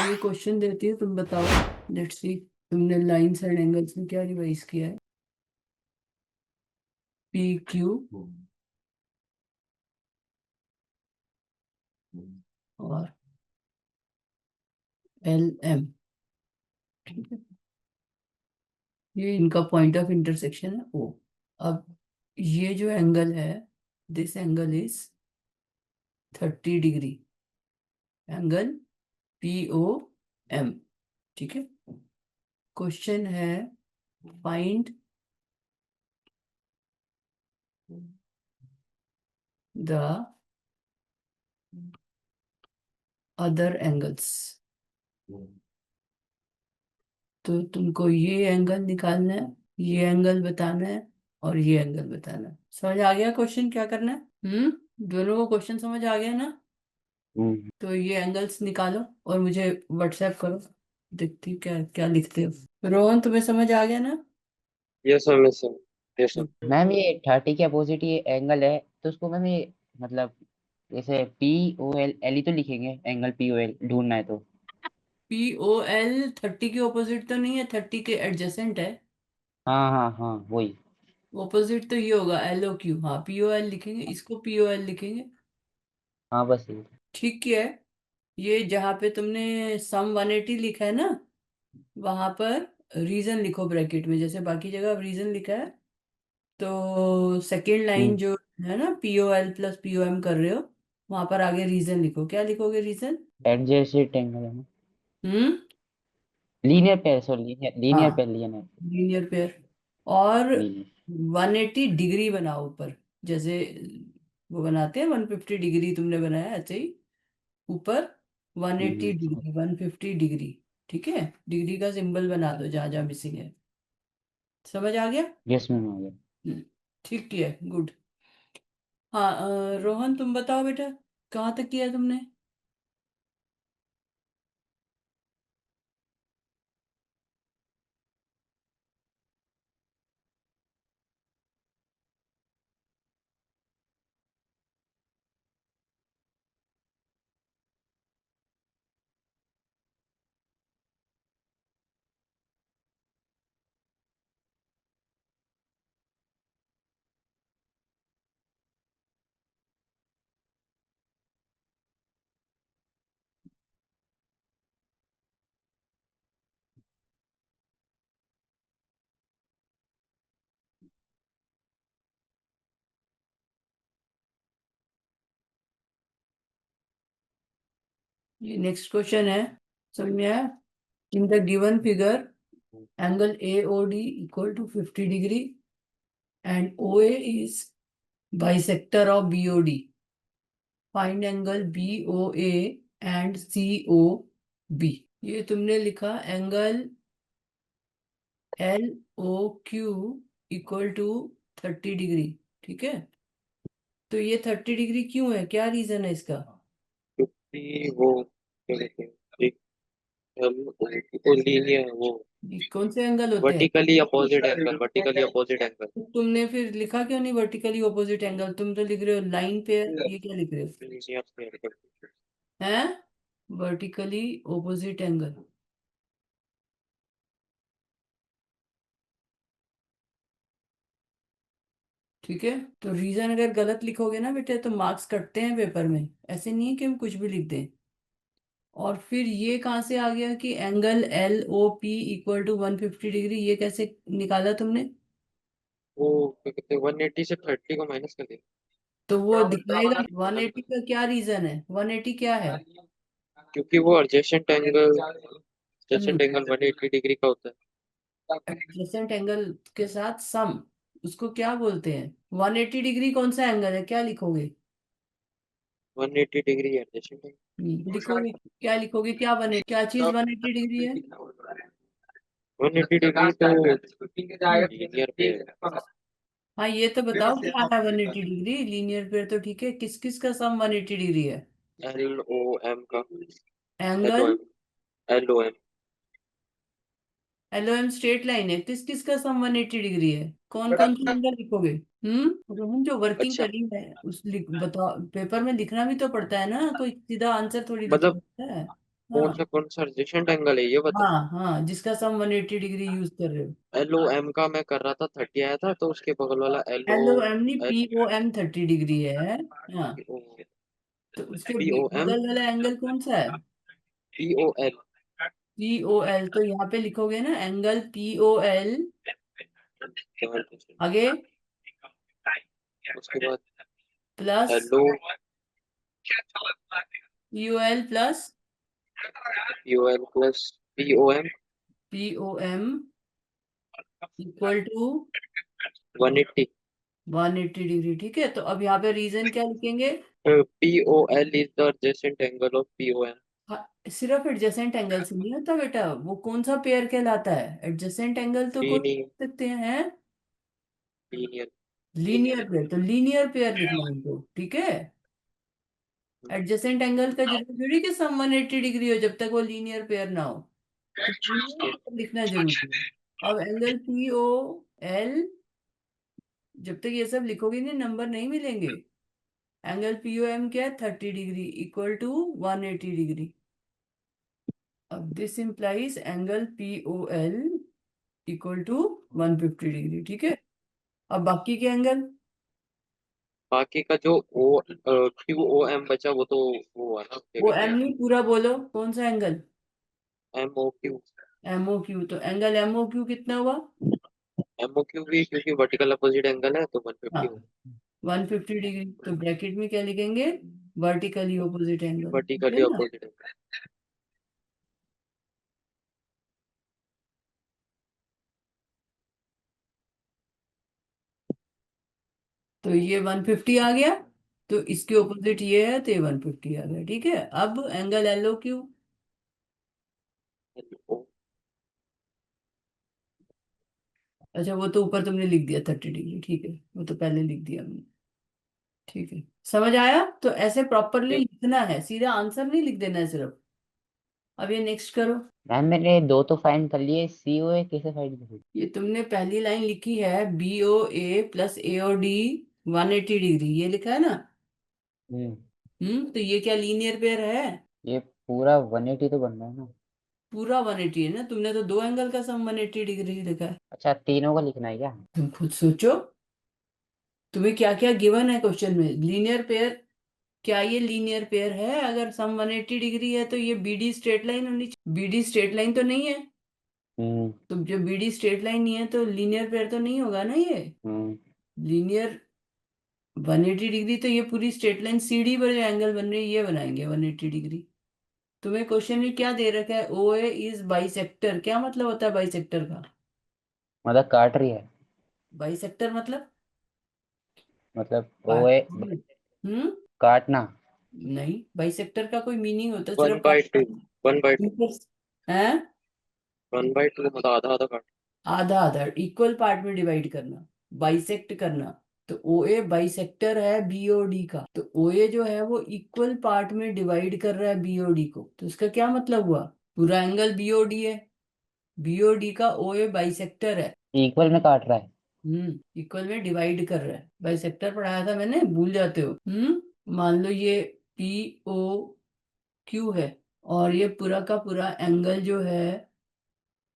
ये क्वेश्चन देती है, तुम बताओ। लेट्स सी तुमने लाइंस एंड एंगल्स में क्या रिवाइज किया है। पी क्यू और एल एम, ठीक है। ये इनका पॉइंट ऑफ इंटरसेक्शन है ओ। अब ये जो एंगल है, this angle is 30 degree, angle P O M, ठीक है। क्वेश्चन है फाइंड द अदर एंगल्स। तो तुमको ये एंगल निकालना है, ये एंगल बताना है और ये एंगल बताना है। समझ आ गया क्वेश्चन क्या करना है? दोनों को क्वेश्चन समझ आ गया ना? तो ये एंगल्स निकालो और मुझे व्हाट्सएप करो, देखती हूँ क्या क्या लिखते हो। रोहन, तुम्हें समझ आ गया ना? Yes ma'am, yes ma'am, yes ma'am. Ma'am ये 30 के अपोजिट ये एंगल है, तो उसको मैम ये मतलब जैसे पी ओ एल एल ही तो लिखेंगे, एंगल पी ओ एल ढूंढना है तो। पी ओ एल 30 के ऑपोजिट तो नहीं है, 30 के एडजेसेंट है। हाँ हाँ हाँ वही। ऑपोजिट तो ये होगा एल ओ क्यू। हाँ, पी ओ एल लिखेंगे, इसको पी ओ एल लिखेंगे। हाँ बस ये। ठीक किया है। ये जहाँ पे तुमने सम 180 लिखा है ना, वहां पर रीजन लिखो ब्रैकेट में, जैसे बाकी जगह रीजन लिखा है। तो सेकेंड लाइन जो है ना, P O L plus P O M कर रहे हो, वहां पर आगे रीजन लिखो। क्या लिखोगे रीजन? एडजेसेंट एंगल है, hmm. Linear pair, sorry linear linear हाँ, पेयर लिया ना। Linear pair. और लीनियर। 180 डिग्री बनाओ ऊपर, जैसे वो बनाते हैं 150 डिग्री, तुमने बनाया ऐसे ही ऊपर 180 डिग्री, 150 डिग्री। ठीक है, डिग्री का सिंबल बना दो जहां जहां मिसिंग है। समझ आ गया? यस मैम आ गया। हम्म, ठीक किया, गुड। हाँ, रोहन तुम बताओ बेटा, कहाँ तक किया तुमने? ये नेक्स्ट क्वेश्चन है, समझ में आया? In the given figure angle A O D equal to 50 degree and O A is bisector of B O D. Find angle B O A and C O B. ये तुमने लिखा angle L O Q equal to 30 degree, ठीक है। तो ये 30 degree क्यों है, क्या रीजन है इसका? क्योंकि वो क्या कहते हैं, एक वो लीनियर वो ये कौन से एंगल होते हैं? Vertically opposite angle, vertically opposite angle. तो तुमने फिर लिखा क्यों नहीं वर्टिकली ऑपोजिट एंगल? तुम तो लिख रहे हो लाइन पे, ये क्या लिख रहे हो? Linear pair. हैं? Vertically opposite angle. ठीक है, तो रीजन अगर गलत लिखोगे ना बेटे तो मार्क्स कटते हैं पेपर में। ऐसे नहीं है कि हम कुछ भी लिख दें। और फिर ये कहाँ से आ गया कि angle L O P equal to 150 degree, ये कैसे निकाला तुमने? वो क्या कहते हैं, 180 से 30 को माइनस कर दिया। तो वो दिखाएगा 180 का क्या रीजन है, 180 क्या है? क्योंकि वो एडजेसेंट एंगल, हम्म, एडजेसेंट एंगल 180 डिग्री का होता है। एडजेसेंट एंगल के साथ सम, उसको क्या बोलते हैं? 180 डिग्री कौन सा एंगल है, क्या लिखोगे? 180 डिग्री एडजेसेंट एंगल। लिखोगे क्या, लिखोगे क्या, बने क्या चीज 180 डिग्री है? 180 डिग्री तो लीनियर पेयर। हाँ, ये तो बताओ क्या है 180 डिग्री? लीनियर पेयर तो ठीक है, किस किस का सम 180 डिग्री है? एल ओ एम का। L O angle M, L O M. L O M straight line है, किस किस का सम 180 डिग्री है? कौन कौन सा एंगल लिखोगे? रोहन, जो वर्किंग अच्छा, करी है उस बताओ, पेपर में लिखना भी तो पड़ता है ना, कोई सीधा आंसर थोड़ी लिख मतलब सकता है। हाँ कौन सा एडजेसेंट एंगल है ये बताओ। हाँ हाँ, जिसका सम 180 डिग्री यूज कर रहे हो। एल ओ एम का मैं कर रहा था 30 आया था, तो उसके बगल वाला L O L O M नहीं, L P O M 30 degree है। हाँ, तो उसके पी ओ एम बगल वाला एंगल कौन सा है? P O L. P O L, तो यहाँ पे लिखोगे ना एंगल पी ओ एल, आगे उसके बाद plus L O P O L plus P O L plus P O M P O M equal to 180। 180 degree. ठीक है, तो अब यहाँ पे रीजन क्या लिखेंगे? P O L is the adjacent angle of P O M. हाँ, सिर्फ एडजेसेंट एंगल से नहीं होता बेटा, वो कौन सा पेयर कहलाता है? एडजेसेंट एंगल तो कोई लीनियर लिख सकते हैं, लीनियर लीनियर पेयर, तो लीनियर पेयर लिखना है उनको। ठीक है, एडजेसेंट एंगल का जरूरी थोड़ी कि सम 180 डिग्री हो जब तक वो लीनियर पेयर ना हो, तो लीनियर पेयर लिखना जरूरी है। अब एंगल पी ओ एल, जब तक ये सब लिखोगे नहीं नंबर नहीं मिलेंगे। एंगल पी ओ एम क्या है? 30 डिग्री इक्वल टू 180 डिग्री। अब this implies angle P O L equal to 150 degree. ठीक है, अब बाकी के एंगल, बाकी का जो ओ क्यू ओ एम बचा वो तो वो हुआ ना, क्या वो कहते एम हैं, नहीं, पूरा बोलो कौन सा एंगल? M O Q. M O Q, तो एंगल एम ओ क्यू कितना हुआ? एम ओ क्यू भी क्योंकि वर्टिकल अपोजिट एंगल है तो 150 हाँ, होगा। 150 डिग्री, तो ब्रैकेट में क्या लिखेंगे? Vertically opposite angle. ठीक है वर्टिकली ना? Opposite angle. तो ये 150 आ गया, तो इसके ऑपोजिट ये है, तो ये 150 आ गया। ठीक है, अब एंगल एल ओ क्यू, अच्छा वो तो ऊपर तुमने लिख दिया 30 डिग्री, ठीक है, वो तो पहले लिख दिया हमने। ठीक है, समझ आया? तो ऐसे प्रॉपरली लिखना है, सीधा आंसर नहीं लिख देना है सिर्फ। अब ये नेक्स्ट करो। मैम मैंने दो तो फाइंड कर लिए, सी ओ ए कैसे फाइंड करूँ? ये तुमने पहली लाइन लिखी है बी ओ ए प्लस ए ओ डी 180 डिग्री, ये लिखा है ना? हम्म, तो ये क्या लीनियर पेयर है? ये पूरा 180 तो बन रहा है ना। पूरा 180 है ना, तुमने तो दो एंगल का सम 180 डिग्री लिखा है। अच्छा, तीनों का लिखना है क्या? तुम खुद सोचो, तुम्हें क्या क्या गिवन है क्वेश्चन में? लीनियर पेयर, क्या ये लीनियर पेयर है? अगर सम 180 डिग्री है तो ये बीडी स्ट्रेट लाइन होनी चाहिए। बीडी स्ट्रेट लाइन तो नहीं है, हम्म तो जब बीडी स्ट्रेट लाइन नहीं है तो लीनियर पेयर तो नहीं होगा ना ये। हम्म लीनियर 180 डिग्री, तो ये पूरी स्ट्रेट लाइन सीडी पर जो एंगल बन रही है ये बनाएंगे 180 डिग्री। तुम्हें क्वेश्चन में क्या दे रखा है? ओ ए इज बाइसेक्टर, क्या मतलब होता है बाइसेक्टर का? मतलब काट रही है, बाइसेक्टर मतलब मतलब ओ काट, ए हम्म, काटना। नहीं, बाइसेक्टर का कोई मीनिंग होता है वन सिर्फ बाई टू काटना? वन बाई टू है 1/2 मतलब आधा आधा काट। आधा आधा, इक्वल पार्ट में डिवाइड करना, बाइसेक्ट करना। तो ओ ए बाइसेक्टर है बीओडी का, तो ओ ए जो है वो इक्वल पार्ट में डिवाइड कर रहा है बीओडी को, तो इसका क्या मतलब हुआ? पूरा एंगल बीओडी है, बीओडी का ओ ए बाइसेक्टर है। इक्वल में काट रहा है। इक्वल में डिवाइड कर रहा है, बाइसेक्टर पढ़ाया था मैंने, भूल जाते हो। मान लो ये पी ओ क्यू है, और ये पूरा का पूरा एंगल जो है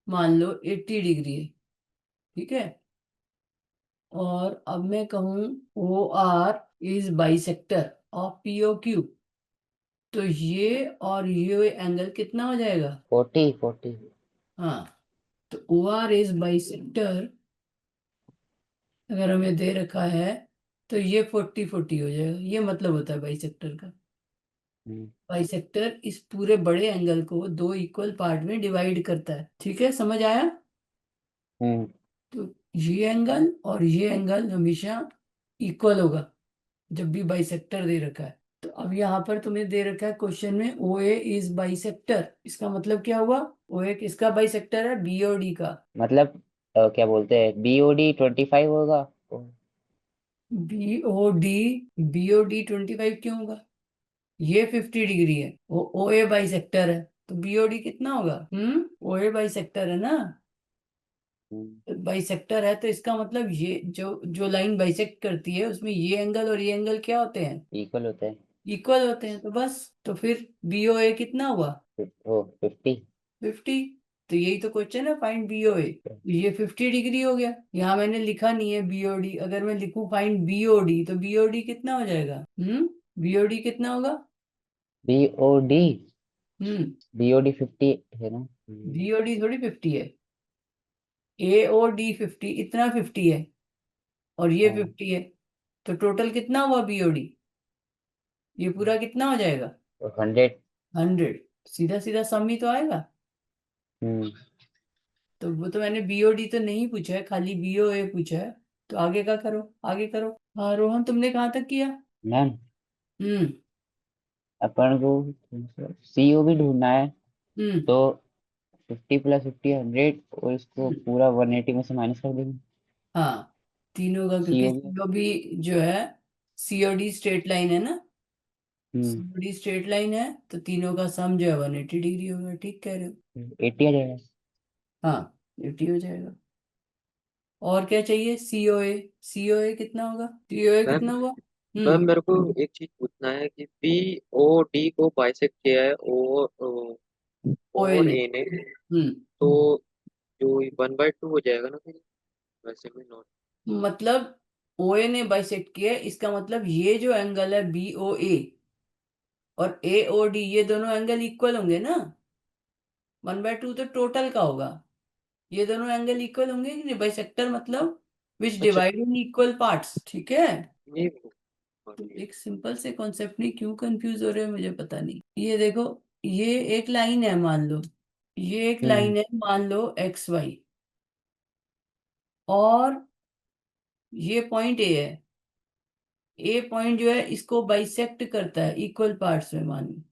मान लो 80 डिग्री है। ठीक है, और अब मैं कहूँ O R is bisector of P O Q, तो ये और ये एंगल कितना हो जाएगा? 40 40। हाँ, तो ओ आर इज बाइसेक्टर अगर हमें दे रखा है तो ये 40 40 हो जाएगा, ये मतलब होता है बाइसेक्टर का। हम्म बाइसेक्टर इस पूरे बड़े एंगल को दो इक्वल पार्ट में डिवाइड करता है। ठीक है, समझ आया? हम्म तो ये एंगल और ये एंगल हमेशा इक्वल होगा जब भी बाइसेक्टर दे रखा है। तो अब यहाँ पर तुम्हें दे रखा है क्वेश्चन में ओ ए इज बाइसेक्टर, इसका मतलब क्या हुआ? ओ ए किसका बाइसेक्टर है? बीओडी का। मतलब क्या बोलते हैं, BOD 25 होगा। बीओडी, बीओडी 25 क्यों होगा? ये 50 डिग्री है, वो ओ ए बाइसेक्टर है, तो बीओडी कितना होगा? ओ ए बाइसेक्टर है ना, हम्म, बाइसेक्टर है, तो इसका मतलब ये जो जो लाइन बाइसेक्ट करती है उसमें ये एंगल और ये एंगल क्या होते हैं? इक्वल होता है। इक्वल होते हैं, तो बस, तो फिर बीओ ए कितना हुआ? ओ 50। 50। तो यही तो क्वेश्चन है, फाइंड बीओए। ये 50 डिग्री हो गया। यहाँ मैंने लिखा नहीं है बीओडी, अगर मैं लिखूं फाइंड बीओडी तो बीओडी कितना हो जाएगा? बीओडी कितना होगा? बीओडी हम्म बीओडी 50 है ना? बीओडी थोड़ी 50 है, एओडी 50, इतना 50 है और ये हाँ, 50 है, तो टोटल कितना हुआ बीओडी? ये पूरा कितना हो जाएगा? 100। 100। सीधा सीधा सम ही तो आएगा। हम्म तो वो तो मैंने बीओडी तो नहीं पूछा है, खाली बीओए पूछा है। तो आगे का करो, आगे करो। हाँ रोहन, तुमने कहाँ तक किया? मैम, हम्म अपन को सीओ भी ढूंढना है। हम्म तो 50 + 50 100, और इसको हम्म। पूरा 180 में से माइनस कर देंगे। हाँ, तीनों का, क्योंकि सीओ भी। सीओ भी जो है, सीओडी स्ट्रेट लाइन है ना, हम्म सीओडी स्ट्रेट लाइन है, तो तीनों का सम जो है 180 डिग्री होगा। ठीक कह रहे हो। 80 आ जाएगा। हाँ, 80 हो जाएगा। और क्या चाहिए? सीओए। सीओए कितना होगा? सीओए मैम कितना हुआ? मैम मेरे को एक चीज पूछना है कि पी ओ डी को बाइसेक्ट किया है ओए और ने। ए ने, हम्म तो जो 1/2 हो जाएगा ना फिर, वैसे में नॉट। मतलब ओए ने बाइसेक्ट किया है, इसका मतलब ये जो एंगल है बी ओ ए और ए ओ डी, ये दोनों एंगल इक्वल होंगे ना। 1/2 तो टोटल का होगा, ये दोनों एंगल इक्वल होंगे कि नहीं? बाइसेक्टर मतलब विच अच्छा, डिवाइड इन इक्वल पार्ट्स। ठीक है। ये तो एक सिंपल से कॉन्सेप्ट नहीं, क्यों कंफ्यूज हो रहे हो मुझे पता नहीं। ये देखो, ये एक लाइन है मान लो, ये एक हम्म लाइन है मान लो एक्स वाई, और ये पॉइंट ए है। ए पॉइंट जो है इसको बाइसेक्ट करता है इक्वल पार्ट्स में, मान लो।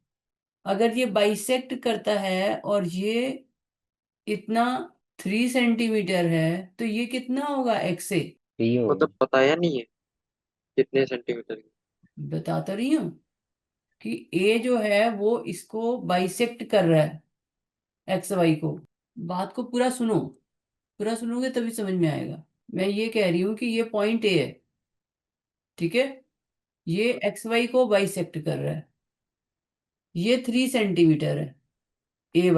अगर ये बाइसेक्ट करता है और ये इतना 3 सेंटीमीटर है, तो ये कितना होगा एक्स से? सीओ। मतलब बताया नहीं है कितने सेंटीमीटर की। बता तो रही हूँ कि ए जो है वो इसको बाइसेक्ट कर रहा है, एक्स वाई को। बात को पूरा सुनो, पूरा सुनोगे तभी समझ में आएगा। मैं ये कह रही हूँ कि ये पॉइंट ए है, ठीक है, ये एक्स वाई को बाइसेक्ट कर रहा है, ये 3 सेंटीमीटर है। ए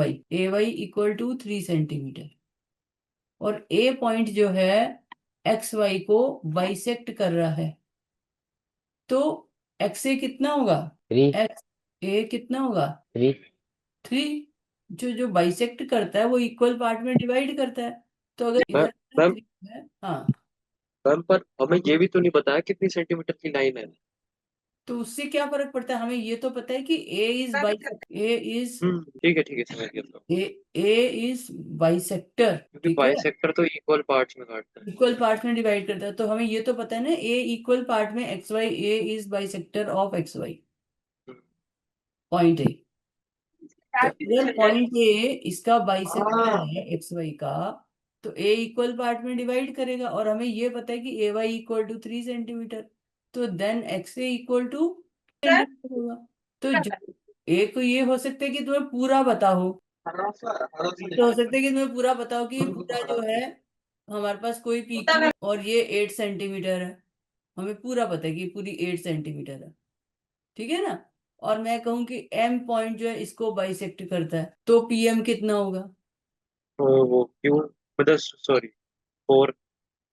वाई इक्वल टू 3 सेंटीमीटर, और ए पॉइंट जो है एक्स वाई को बाइसेक्ट कर रहा है, तो एक्स ए कितना होगा? 3 एक्स ए कितना होगा? 3। 3। जो जो बाइसेक्ट करता है वो इक्वल पार्ट में डिवाइड करता है, तो अगर मैम इधर मैम 3 है, हाँ, मैम पर हमें ये भी तो नहीं बताया कितनी सेंटीमीटर की लाइन है। तो उससे क्या फर्क पड़ता है? हमें ये तो पता है कि ए इज बाइसेक्ट, ए इज, ठीक है समझ गया तो। ए ए इज बाइसेक्टर। क्योंकि ठीक है, बाइसेक्टर तो इक्वल पार्ट्स में काटता है। इक्वल पार्ट में डिवाइड करता है, तो हमें ये तो पता है ना, ए इक्वल पार्ट में X Y, A is bisector of X Y, hmm, point A. तो अगर पॉइंट ए इसका बाइसेक्टर है एक्स वाई का, तो ए इक्वल पार्ट में डिवाइड करेगा, और हमें ये पता है कि ए वाई इक्वल टू 3 सेंटीमीटर, तो देन एक्स ए इक्वल टू सेंटीमीटर होगा। तो एक तो ये हो सकता है कि तुम्हें पूरा पता हो, तो हो सकता है कि तुम्हें पूरा बताओ कि ये पूरा जो है, हमारे पास कोई पी क्यू और ये 8 सेंटीमीटर है, हमें पूरा पता है कि ये पूरी 8 सेंटीमीटर है। ठीक है ना। और मैं कहूं कि एम पॉइंट जो है इसको बाइसेक्ट करता है, तो पीएम कितना होगा? तो वो क्यों, मतलब सॉरी, 4।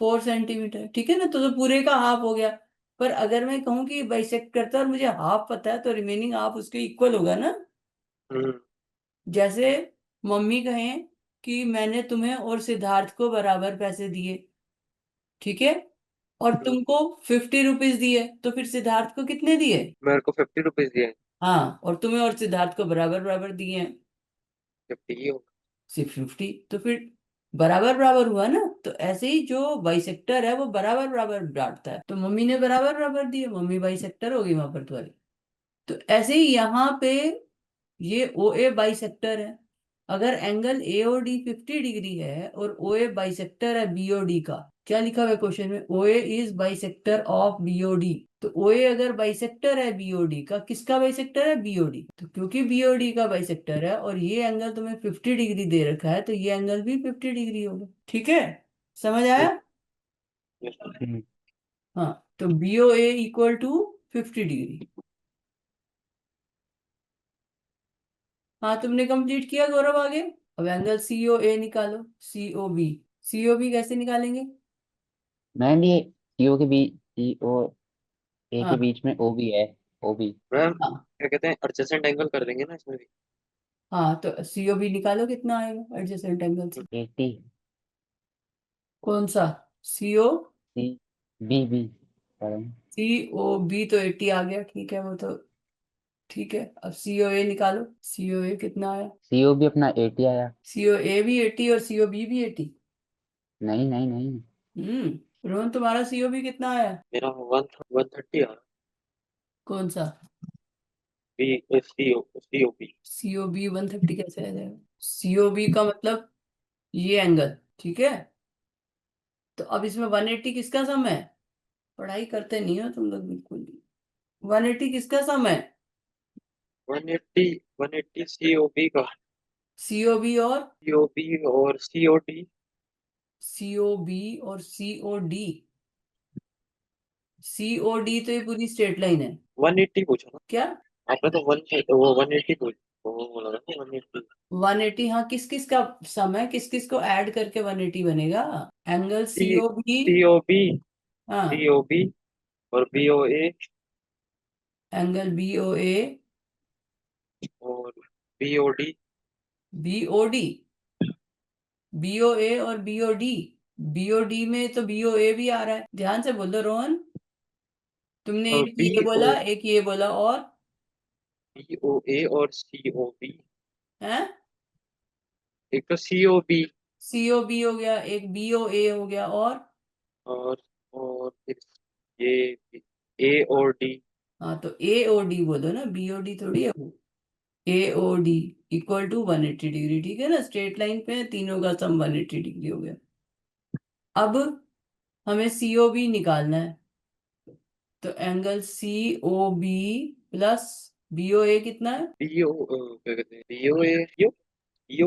4 सेंटीमीटर। ठीक है ना, तो पूरे का हाफ हो गया। पर अगर मैं कहूं कि बाइसेक्ट करता है और मुझे हाफ पता है, तो रिमेनिंग हाफ उसके इक्वल होगा ना। हम्म जैसे मम्मी कहें कि मैंने तुम्हें और सिद्धार्थ को बराबर पैसे दिए, ठीक है, और हम्म, तुमको 50 रुपीज दिए, तो फिर सिद्धार्थ को कितने दिए? मेरे को 50 रुपीज दिए। हाँ, और तुम्हें और सिद्धार्थ को बराबर बराबर दिए हैं, 50 ही होगा। सिर्फ 50, तो फिर बराबर बराबर हुआ ना। तो ऐसे ही जो बाइसेक्टर है वो बराबर बराबर बांटता है, तो मम्मी ने बराबर बराबर दिए, मम्मी बाइसेक्टर होगी वहां पर तुम्हारी। तो ऐसे ही यहाँ पे ये ओ ए बाइसेक्टर है। अगर angle A O D 50 degree है और ओ ए बाइसेक्टर है बी ओ डी का, क्या लिखा हुआ है क्वेश्चन में? O A is bisector of B O D. तो ओ ए अगर बाइसेक्टर है बी ओ डी का, किसका बाइसेक्टर है? B O D. तो क्योंकि बी ओ डी का बाइसेक्टर है और ये एंगल तुम्हें 50 डिग्री दे रखा है, तो ये एंगल भी 50 डिग्री होगा। ठीक है, समझ आया? Yes, हम्म हाँ, तो B O A equal to 50 degree. हाँ तुमने कंप्लीट किया गौरव, आगे अब एंगल सी ओ ए निकालो, सी O B. C O B कैसे निकालेंगे? मैम ये सीओ के बीच, सीओ ए के हाँ बीच में ओ भी है, ओ भी। मैम हाँ क्या कहते हैं, एडजेसेंट एंगल कर देंगे ना इसमें भी। हाँ, तो सी ओ बी निकालो कितना आएगा एडजेसेंट एंगल से। 80। कौन सा? सी ओ सी बी बी pardon, सी ओ बी तो 80 आ गया, ठीक है वो तो ठीक है। अब सी ओ ए निकालो, सी ओ ए कितना आया? सीओ भी अपना 80 आया। सी ओ ए भी 80 और सी ओ बी भी 80। नहीं नहीं नहीं, रोहन तुम्हारा सी ओ बी कितना आया? मेरा 130 आ रहा कौन सा? B, C O B. C O B 130 कैसे आ जाएगा? सी ओ बी का मतलब ये एंगल, ठीक है। तो अब इसमें 180 किसका सम है? पढ़ाई करते नहीं हो तुम लोग बिल्कुल भी। 180 किसका सम है? 180 सी ओ बी का। सी ओ बी और सी ओ बी और सी ओ डी। सी ओ बी और सी ओ डी। सी ओ डी तो ये पूरी स्ट्रेट लाइन है। 180 पूछा ना क्या? आपने, तो वो 180 पूछ, वो बोला ना 180। 180, हाँ किस किस का सम है, किस किस को ऐड करके 180 बनेगा? Angle C C O B. C O B, C हाँ, ओ बी और B O A angle B O A, और B O D. B O D, B O A और B O D. B O D में तो B O ए भी आ रहा है, ध्यान से बोल दो रोहन। तुमने और एक बी ये ओ बोला, एक ये बोला, और बी ओ ए और सी ओ बी। है एक तो सी O B C O B हो गया, एक बी ओ ए हो गया, और फिर ये ए और डी। हाँ तो ए ओ डी बोलो ना, बी ओ डी थोड़ी है वो। A O D equal to 180 degree, ठीक है ना, स्ट्रेट लाइन पे है, तीनों का सम 180 डिग्री हो गया। अब हमें सी ओ बी निकालना है, तो angle C O B plus B O A कितना है? बी ओ क्या कहते हैं, बी ओ ए, बी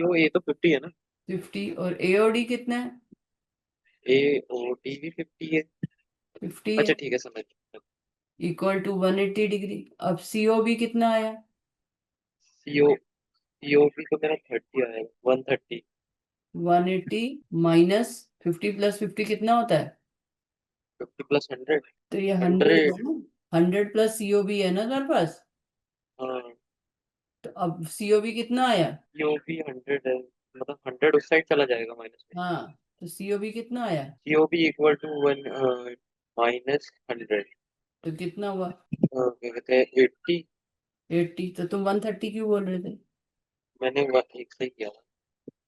ओ ए तो 50 है ना। 50, और ए ओ डी कितना है? ए ओ डी भी 50 है। 50 अच्छा है, ठीक है, समझ। Equal to 180 degree. अब सी ओ बी कितना आया? सी ओ बी तो मेरा 30 आएगा, 130। 180 माइनस 50 प्लस 50 कितना होता है? 50 प्लस 100। तो ये 100 100। है ना। 100 प्लस सी ओ बी है ना तुम्हारे पास। हाँ, तो अब सी ओ बी कितना आया? सी ओ बी 100 है, मतलब 100 उस साइड चला जाएगा माइनस में। हाँ, तो सी ओ बी कितना आया? C O B equal to 1 minus 100। तो कितना हुआ? क्या कहते हैं, 80। 80, तो तुम 130 क्यों बोल रहे थे? मैंने एक सही किया था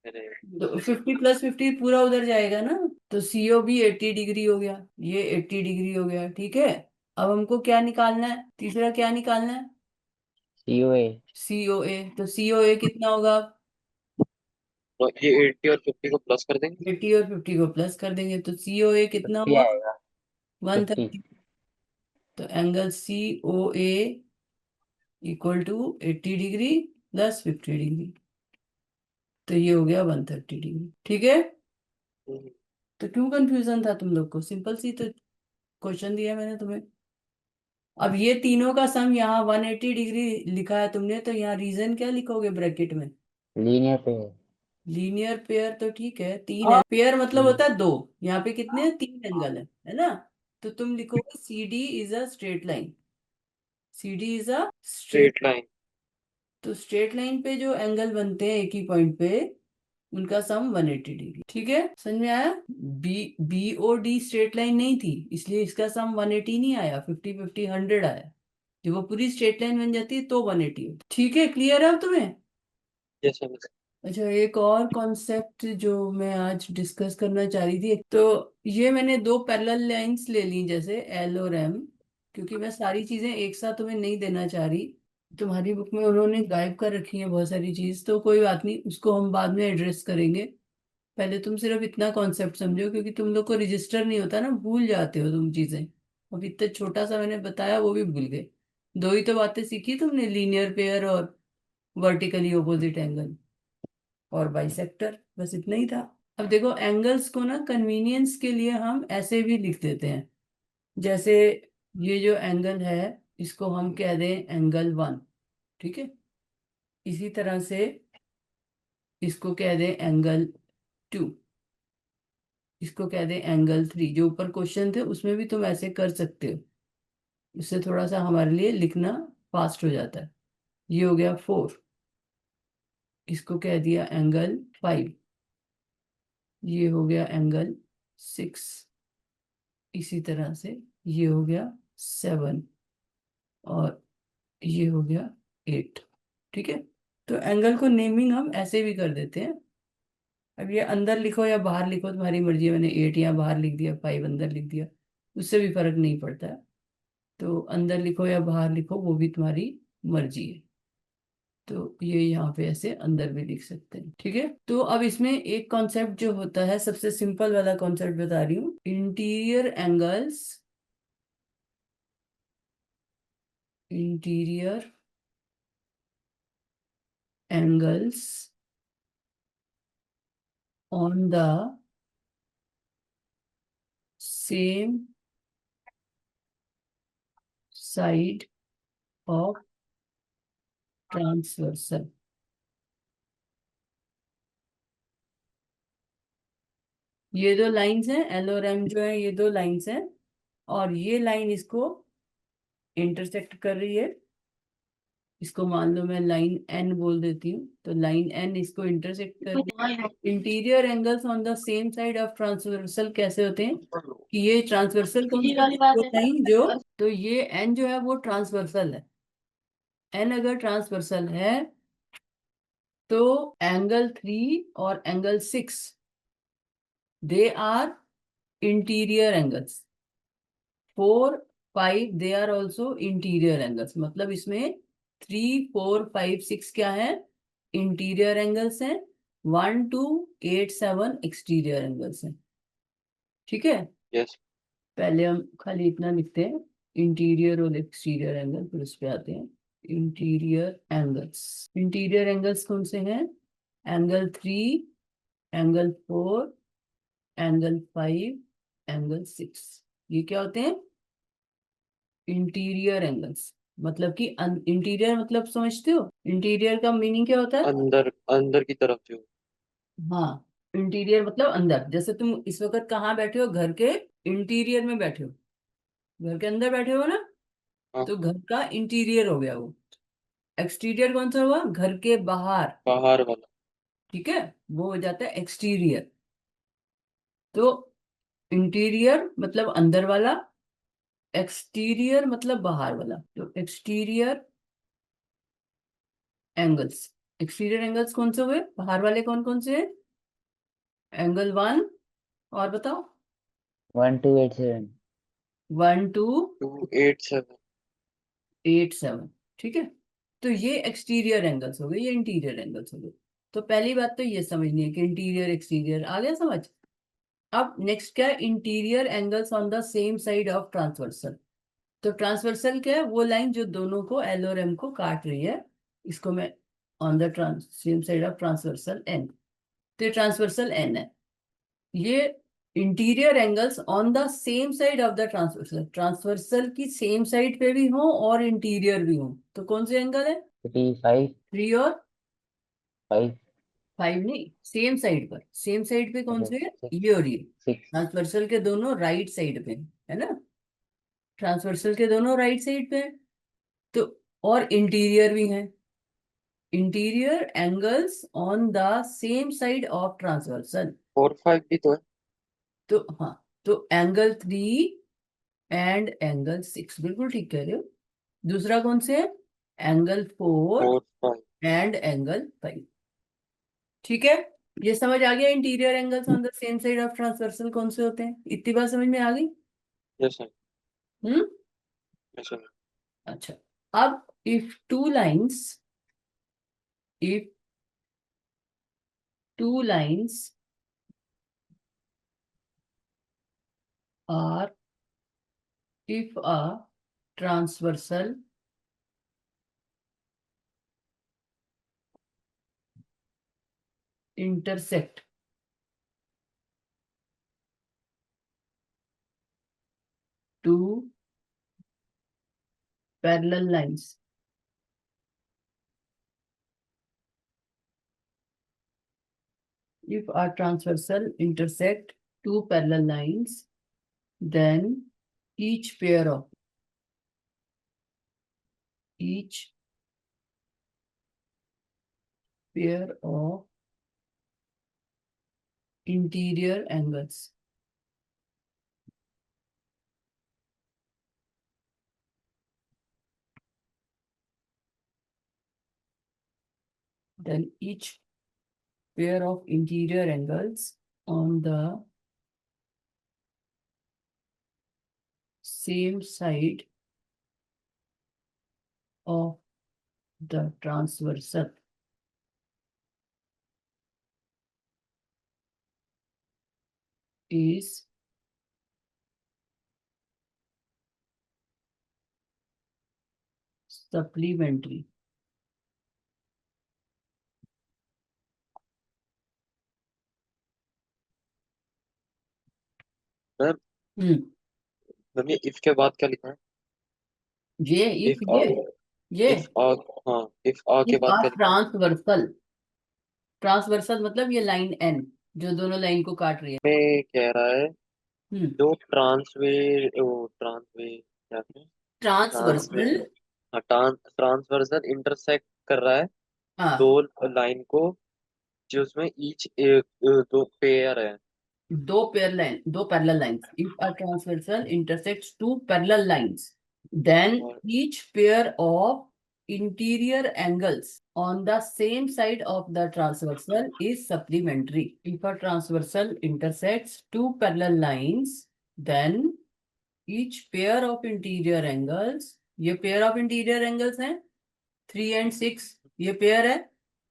मैंने। तो 50 प्लस 50 पूरा उधर जाएगा ना। तो सी ओ बी 80 डिग्री हो गया, ये 80 डिग्री हो गया, ठीक है। अब हमको क्या निकालना है, तीसरा क्या निकालना है? सीओ ए सी ओ ए। तो सी ओ ए कितना होगा? तो ये 80 और 50 को प्लस कर देंगे। 80 और 50 को प्लस कर देंगे, तो सी ओ ए कितना 50 हुआ? आएगा, 50। 130। तो angle C O A equal to 80 degree plus 50 degree, तो ये हो गया 130 डिग्री, ठीक है। हम्म, तो क्यों कंफ्यूजन था तुम लोग को? सिंपल सी तो क्वेश्चन दिया मैंने तुम्हें। अब ये तीनों का सम यहाँ 180 डिग्री लिखा है तुमने, तो यहाँ रीजन क्या लिखोगे ब्रैकेट में? लीनियर पे लीनियर पेयर तो ठीक है, तीन है, पेयर मतलब है। होता है दो। यहाँ पे कितने हैं? तीन एंगल है ना। तो तुम लिखोगे C D is a straight line, C D is a straight. Straight line. तो स्ट्रेट लाइन पे जो एंगल बनते हैं एक ही पॉइंट पे, उनका सम 180 डिग्री, ठीक है, समझ में आया? B B O D straight line नहीं थी, इसलिए इसका सम 180 नहीं आया, 50 50 100 आया। जब वो पूरी स्ट्रेट लाइन बन जाती है तो 180 होती है, ठीक है, क्लियर है अब तुम्हें? जैसे अच्छा, एक और कॉन्सेप्ट जो मैं आज डिस्कस करना चाह रही थी, तो ये मैंने दो पैरेलल लाइंस ले ली, जैसे एल और एम, क्योंकि मैं सारी चीजें एक साथ तुम्हें नहीं देना चाह रही। तुम्हारी बुक में उन्होंने गायब कर रखी है बहुत सारी चीज, तो कोई बात नहीं, उसको हम बाद में एड्रेस करेंगे। पहले तुम सिर्फ इतना कॉन्सेप्ट समझो, क्योंकि तुम लोग को रजिस्टर नहीं होता ना, भूल जाते हो तुम चीजें। अब इतना छोटा सा मैंने बताया, वो भी भूल गए। दो ही तो बातें सीखी तुमने, लीनियर पेयर और वर्टिकली ऑपोजिट एंगल और बाइसेक्टर, बस इतना ही था। अब देखो, एंगल्स को ना कन्वीनियंस के लिए हम ऐसे भी लिख देते हैं, जैसे ये जो एंगल है, इसको हम कह दें एंगल 1, ठीक है। इसी तरह से इसको कह दें एंगल 2, इसको कह दें एंगल 3। जो ऊपर क्वेश्चन थे उसमें भी तुम ऐसे कर सकते हो, इससे थोड़ा सा हमारे लिए लिखना फास्ट हो जाता है। ये हो गया 4, इसको कह दिया एंगल 5, ये हो गया एंगल 6, इसी तरह से ये हो गया 7 और ये हो गया 8। ठीक है, तो एंगल को नेमिंग हम ऐसे भी कर देते हैं। अब ये अंदर लिखो या बाहर लिखो तुम्हारी मर्जी है, मैंने 8 यहाँ बाहर लिख दिया, 5 अंदर लिख दिया, उससे भी फर्क नहीं पड़ता है। तो अंदर लिखो या बाहर लिखो वो भी तुम्हारी मर्जी है। तो ये यहाँ पे ऐसे अंदर भी लिख सकते हैं। ठीक है, तो अब इसमें एक कॉन्सेप्ट जो होता है, सबसे सिंपल वाला कॉन्सेप्ट बता रही हूँ, interior angles, interior angles on the same side of transversal. ये दो लाइंस हैं, एल और एम जो है, ये दो लाइंस हैं, और ये लाइन इसको इंटरसेक्ट कर रही है। इसको मान लो मैं लाइन एन बोल देती हूँ, तो लाइन एन इसको इंटरसेक्ट कर रही है। Interior angles on the same side of transversal कैसे होते हैं कि ये ट्रांसवर्सल कौन सा है? वो लाइन जो, तो ये एन जो है वो ट्रांसवर्सल है। एन अगर ट्रांसवर्सल है तो एंगल 3 और angle 6 they are interior angles. 4, 5 they are also interior angles. मतलब इसमें 3, 4, 5, 6 क्या है? इंटीरियर एंगल्स हैं। 1, 2, 8, 7 एक्सटीरियर एंगल्स हैं। ठीक है, यस। पहले हम खाली इतना लिखते हैं, इंटीरियर और एक्सटीरियर एंगल, फिर उस पे आते हैं। इंटीरियर एंगल्स, इंटीरियर एंगल्स कौन से हैं? Angle 3, angle 4, angle 5, angle 6। ये क्या होते हैं? Interior angles. मतलब कि इंटीरियर मतलब समझते हो, इंटीरियर का मीनिंग क्या होता है? अंदर अंदर की तरफ जो। हाँ, इंटीरियर मतलब अंदर। जैसे तुम इस वक्त कहाँ बैठे हो? घर के इंटीरियर में बैठे हो, घर के अंदर बैठे हो ना, हाँ, तो घर का इंटीरियर हो गया वो। एक्सटीरियर कौन सा हुआ? घर के बाहर। बाहर वाला। ठीक है, वो हो जाता है एक्सटीरियर। तो इंटीरियर मतलब अंदर वाला, एक्सटीरियर मतलब बाहर वाला। तो एक्सटीरियर एंगल्स, एक्सटीरियर एंगल्स कौन से हुए? बाहर वाले कौन कौन से हैं? एंगल 1, और बताओ। 1287। 1, 2, 287। 8, 7। ठीक है, तो ये एक्सटीरियर एंगल्स हो गए, ये इंटीरियर एंगल्स हो गए। तो पहली बात तो ये समझनी है कि इंटीरियर एक्सटीरियर आ गया समझ। अब नेक्स्ट क्या है? Interior angles on the same side of transversal. तो ट्रांसवर्सल क्या है? वो लाइन जो दोनों को, एल और एम को काट रही है। इसको मैं on the same side of transversal N, तो ये ट्रांसवर्सल एन है। ये interior angles on the same side of the transversal, transversal की सेम साइड पे भी हो और इंटीरियर भी हो, तो कौन से एंगल है? 35, 3 और 5, 5 नहीं, सेम साइड पर। सेम साइड पे कौन अच्छा से है? 6, ये और ये। 6। ट्रांसवर्सल के दोनों राइट साइड पे है ना, ट्रांसवर्सल के दोनों राइट साइड पे हैं। तो और इंटीरियर भी हैं। Interior angles on the same side of transversal. 4, 5 भी तो है। तो हाँ, तो एंगल 3 एंड एंगल 6 बिल्कुल ठीक कह रहे हो। दूसरा कौन से है? एंगल 4 4, 5। And angle 5। ठीक है, ये समझ आ गया interior angles on the same side of transversal कौन से होते हैं? इतनी बात समझ में आ गई? Yes sir. Hmm, yes sir. अच्छा। अब if two lines, if two lines are, if a transversal intersect two parallel lines, if our transversal intersect two parallel lines, then each pair of interior angles on the same side of the transversal is supplementary. Ma'am hmm ma'am ये if के बाद क्या लिखा है? ये if if आ ये if आ हाँ if आ के if बाद are क्या लिखा है? ट्रांसवर्सल मतलब ये लाइन एन जो दोनों लाइन को काट रही है। में कह रहा है हम्म जो ट्रांसवे क्या है? ट्रांसवे ट्रांसवर्सल हाँ ट्रांसवर्सल इंटरसेक्ट कर रहा है हाँ दो लाइन को, जो उसमें ईच दो पेयर है। दो parallel lines if a transversal intersects two parallel lines then और each pair of interior angles on the same side of the transversal is supplementary. If a transversal intersects two parallel lines then each pair of interior angles, ये pair of interior angles हैं 3 and 6, ये pair है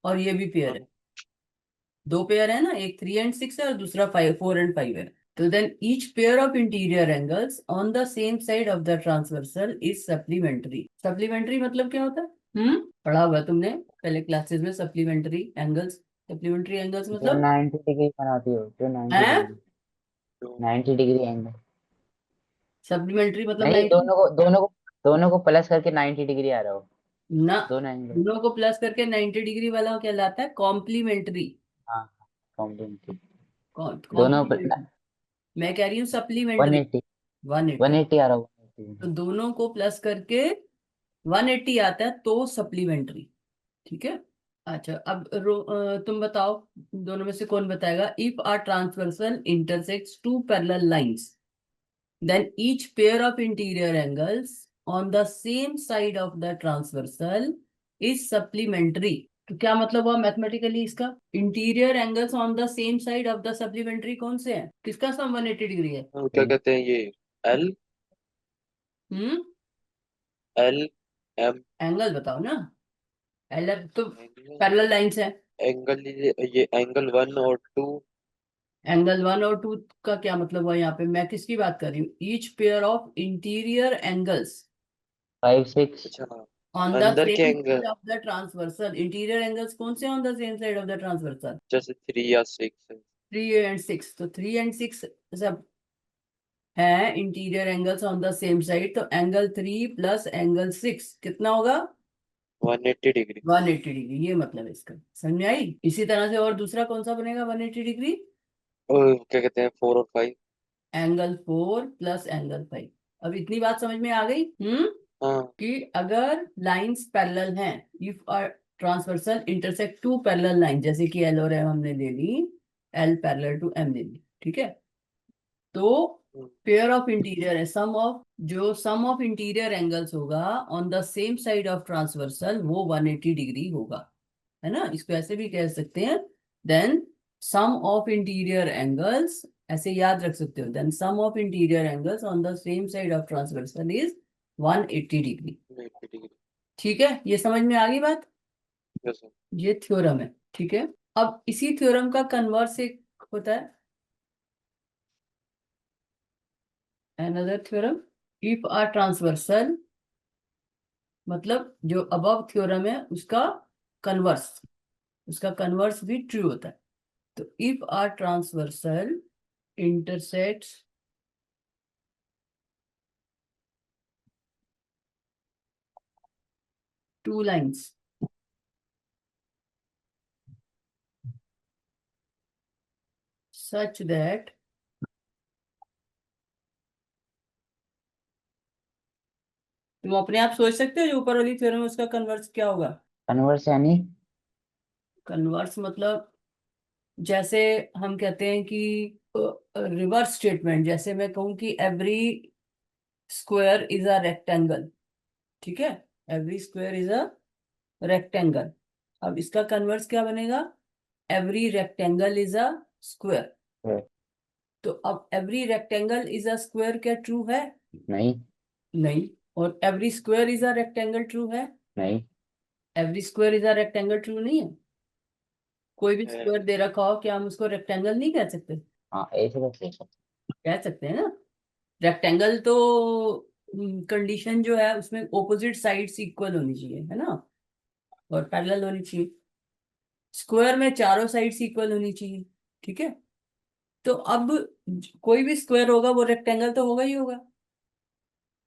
और ये भी pair है, दो pair है ना, एक 3 and 6 है और दूसरा 4 and 5 है। तो then each pair of interior angles on the same side of the transversal is supplementary. Supplementary मतलब क्या होता है? पढ़ा हुआ है तुमने पहले क्लासेस में सप्लीमेंट्री एंगल्स। सप्लीमेंट्री एंगल्स जो मतलब 90 डिग्री बनाती हो, जो 90 है डिग्री, जो 90 डिग्री एंगल। सप्लीमेंट्री मतलब नहीं, 90 दोनों को प्लस करके 90 डिग्री आ रहा हो, ना, दोनों एंगल। दोनों को प्लस करके 90 डिग्री वाला कहलाता है कॉम्प्लीमेंट्री। हाँ, कॉम्प्लीमेंट्री। दोनों कॉम्प्लीमेंट्री मैं कह रही हूँ सप्लीमेंट्री 180 180। 180 आ रहा हो, 180। तो दोनों को प्लस करके 180 आता है तो सप्लीमेंट्री। ठीक है। अच्छा अब तुम बताओ, दोनों में से कौन बताएगा? If are transversal intersects two parallel lines then each pair of interior angles on the same side of the transversal is supplementary. तो क्या मतलब हुआ मैथमेटिकली इसका? Interior angles on the same side of the supplementary कौन से हैं? किसका सम 180 degree है? क्या कहते हैं ये एल हम्म एल एम एंगल बताओ ना। एल तो एंगल पैरेलल लाइंस है। एंगल ये एंगल 1 और 2। एंगल 1 और 2 का क्या मतलब हुआ यहाँ पे? मैं किसकी बात कर रही हूँ? Each pair of interior angles 5 6। अच्छा ऑन द अंदर के same angle side of the transversal. Interior angles कौन से on the same side of the transversal? जैसे 3 या 6 है। 3 and 6, तो 3 and 6 सब है interior angles on the same side, तो एंगल 3 प्लस एंगल 6 कितना होगा? 180 डिग्री। 180 डिग्री। ये मतलब है इसका, समझ में आई? इसी तरह से और दूसरा कौन सा बनेगा 180 डिग्री? और क्या कहते हैं 4 और 5। Angle 4 plus angle 5। अब इतनी बात समझ में आ गई? हाँ कि अगर लाइंस पैरेलल हैं, if a transversal intersect two parallel line, जैसे कि एल और एम हमने ले ली, एल पैरेलल टू एम ले ली, ठीक है, तो पेयर ऑफ इंटीरियर है सम ऑफ इंटीरियर एंगल्स होगा on the same side of transversal, वो 180 डिग्री होगा, है ना? इसको ऐसे भी कह सकते हैं, then sum of interior angles, ऐसे याद रख सकते हो, then sum of interior angles on the same side of transversal is 180 degree. 180 degree. ठीक है, ये समझ में आ गई बात? जैसे ये थ्योरम है, ठीक है। अब इसी थ्योरम का कन्वर्स एक होता है, another theorem. If are transversal, मतलब जो अबव थ्योरम है कन्वर्स उसका कन्वर्स भी ट्रू होता है। तो if are transversal intersects two lines such that तुम अपने आप सोच सकते हो जो ऊपर वाली थ्योरम है उसका कन्वर्स क्या होगा। कन्वर्स यानी कन्वर्स मतलब जैसे हम कहते हैं कि रिवर्स स्टेटमेंट, जैसे मैं कहूं कि every square is a rectangle, ठीक है, every square is a rectangle. अब इसका कन्वर्स क्या बनेगा, every rectangle is a square. तो अब every rectangle is a square क्या ट्रू है। नहीं नहीं। और every square is a rectangle true है। नहीं every square is a rectangle true नहीं है। कोई भी है। स्क्वायर दे रखा हो क्या हम उसको रेक्टेंगल नहीं कह सकते। हाँ ऐसे तो कह सकते कह सकते हैं ना। रेक्टेंगल तो कंडीशन जो है उसमें ऑपोजिट साइड्स इक्वल होनी चाहिए, है ना, और पैरेलल होनी चाहिए। स्क्वायर में चारों साइड्स इक्वल होनी चाहिए, ठीक है। तो अब कोई भी स्क्वायर होगा वो रेक्टेंगल तो होगा ही होगा,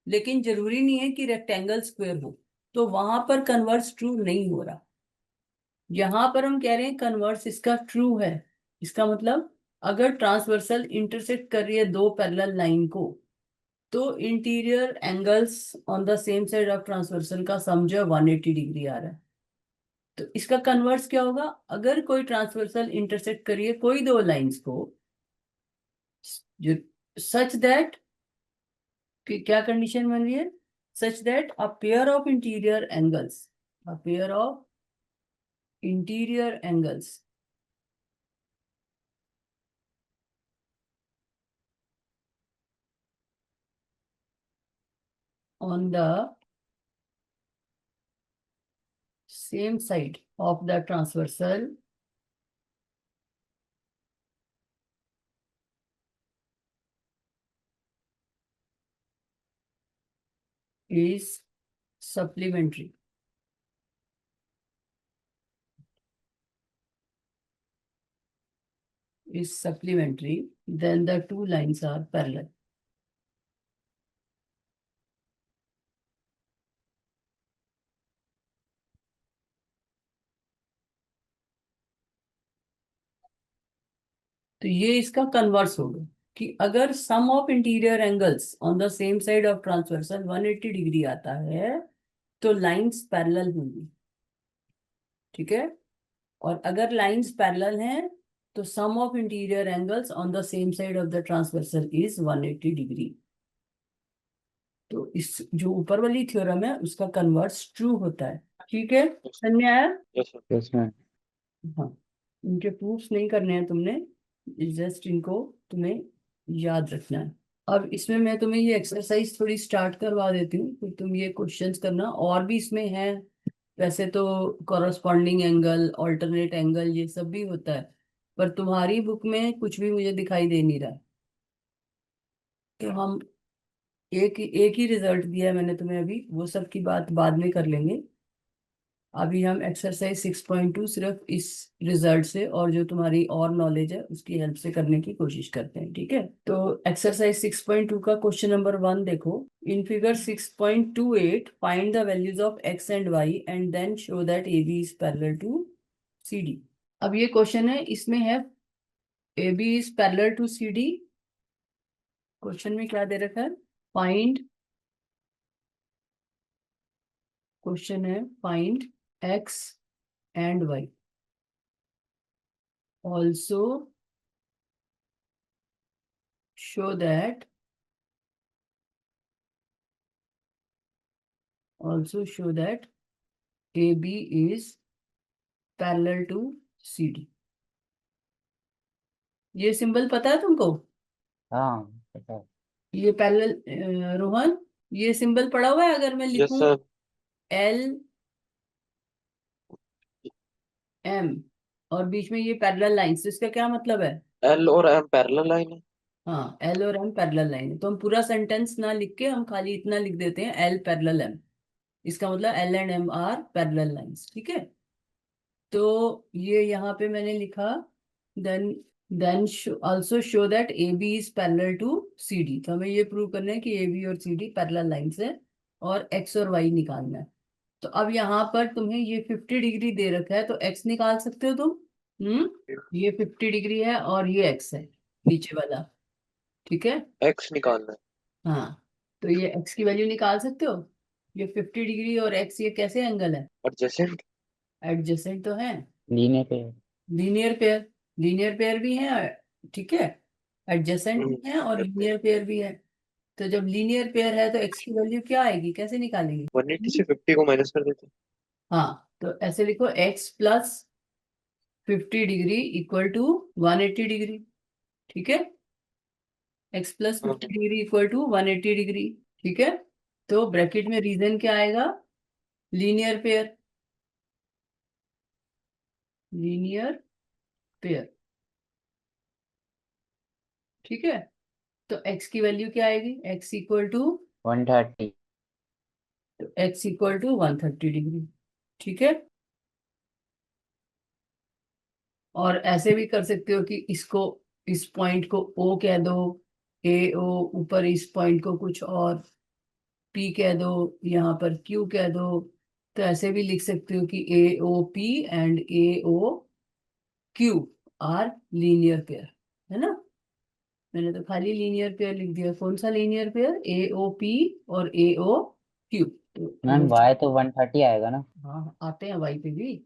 लेकिन जरूरी नहीं है कि रेक्टेंगल स्क्वायर हो। तो वहां पर कन्वर्स ट्रू नहीं हो रहा। यहां पर हम कह रहे हैं कन्वर्स इसका ट्रू है। इसका मतलब अगर ट्रांसवर्सल इंटरसेक्ट कर रही है दो पैरेलल लाइन को, तो interior angles on the same side of transversal का सम जो है 180 डिग्री आ रहा है। तो इसका कन्वर्स क्या होगा, अगर कोई ट्रांसवर्सल इंटरसेक्ट करिए कोई दो लाइंस को, जो सच दैट कि क्या कंडीशन बन रही है, such that a pair of interior angles, a pair of interior angles on the same side of the transversal is supplementary. Is supplementary, then the two lines are parallel. तो ये इसका converse होगा कि अगर sum of interior angles on the same side of transversal 180 degree आता है तो lines parallel होंगी, ठीक है। और अगर लाइंस पैरेलल हैं तो sum of interior angles on the same side of the transversal is 180 degree. तो इस जो ऊपर वाली थ्योरम है उसका कन्वर्स ट्रू होता है, ठीक है, समझ में आया। Yes sir. हैं इसमें। हाँ, इनके प्रूफ्स नहीं करने हैं तुमने, जस्ट इनको तुम्हें याद रखना है। अब इसमें मैं तुम्हें ये एक्सरसाइज थोड़ी स्टार्ट करवा देती हूँ, फिर तुम ये क्वेश्चंस करना। और भी इसमें है, वैसे तो कॉरस्पॉन्डिंग एंगल, ऑल्टरनेट एंगल, ये सब भी होता है, पर तुम्हारी बुक में कुछ भी मुझे दिखाई दे नहीं रहा है। तो हम एक ही रिजल्ट दिया है मैंने तुम्हें अभी, वो सब की बात बाद में कर लेंगे। अभी हम एक्सरसाइज 6.2 सिर्फ इस रिजल्ट से और जो तुम्हारी और नॉलेज है उसकी हेल्प से करने की कोशिश करते हैं, ठीक है। तो एक्सरसाइज 6.2 का क्वेश्चन नंबर 1 देखो। In figure 6.28 find the values of X and Y and then show that A B is parallel to C D. अब ये क्वेश्चन है, इसमें है A B is parallel to C D. Question में क्या दे रखा है, फाइंड, क्वेश्चन है find X and Y, also show that AB is parallel to CD। ये सिंबल पता है तुमको, हाँ पता है। ये पैरेलल, रोहन, ये सिंबल पढ़ा हुआ है। अगर मैं यस लिखूं सर। एल एम और बीच में ये पैरेलल लाइन, तो इसका क्या मतलब है। एल और एम पैरेलल लाइन है। हाँ, एल और एम पैरेलल लाइन है, तो हम पूरा सेंटेंस ना लिख के हम खाली इतना लिख देते हैं एल पैरेलल एम। इसका मतलब L and M are parallel lines, ठीक है। तो ये यहाँ पे मैंने लिखा, then also show that A B is parallel to C D. तो हमें ये प्रूव करना है कि ए बी और सी डी पैरेलल लाइंस है और एक्स और वाई निकालना है। तो अब यहाँ पर तुम्हें ये 50 डिग्री दे रखा है, तो एक्स निकाल सकते हो तुम, ये 50 डिग्री है और ये एक्स है नीचे वाला, ठीक है। एक्स निकालना है। हाँ, तो ये एक्स की वैल्यू निकाल सकते हो। ये 50 डिग्री और एक्स ये कैसे एंगल है? एडजेसेंट। एडजेसेंट तो है। लीनियर पे लीनियर पेयर भी है, ठीक है। एडजेसेंट भी है और लीनियर पेयर भी है। तो जब लीनियर पेयर है तो एक्स की वैल्यू क्या आएगी, कैसे निकालेंगे? 180 से 50 को माइनस कर देते हाँ, तो ऐसे लिखो X plus 50 degree equal to 180 degree, ठीक है। एक्स प्लस हैं। 50 डिग्री इक्वल टू 180 डिग्री, ठीक है। तो ब्रैकेट में रीजन क्या आएगा? लीनियर पेयर, लीनियर पेयर, ठीक है। तो x की वैल्यू क्या आएगी? x equal to 130। x equal to 130 degree, ठीक है। और ऐसे भी कर सकते हो कि इसको, इस पॉइंट को O कह दो, ए ओ, ऊपर इस पॉइंट को कुछ और P कह दो, यहाँ पर Q कह दो। तो ऐसे भी लिख सकते हो कि A O P and A O Q are linear pair, है ना। मैंने तो खाली लीनियर पेयर लिख दिया। कौन सा लीनियर पेयर? ए ओ पी और ए ओ क्यू। तो मैम अगर, y तो 130 आएगा ना। हाँ आते हैं वाई पे भी,